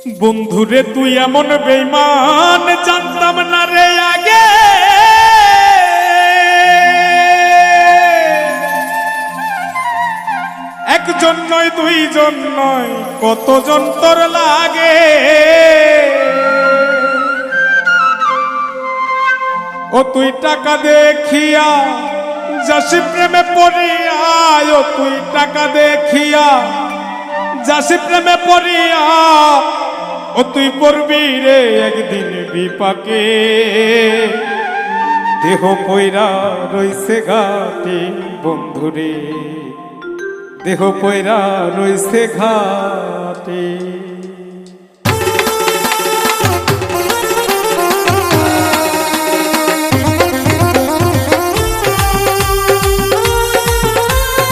বন্ধুরে তুই এমন বেঈমান জানতাম না রে আগে। একজন নয় দুইজন নয় কতজন তোর লাগে। ও তুই টাকা দেখিয়া যাসি প্রেমে পড়িয়া, ও তুই টাকা দেখিয়া যাসি প্রেমে পড়িয়া, ও তুই পড়বি রে একদিন বিপাকে। দেহ পয়রা রইছে ঘাটে বন্ধুরে, দেহ পয়রা রইছে ঘাটে।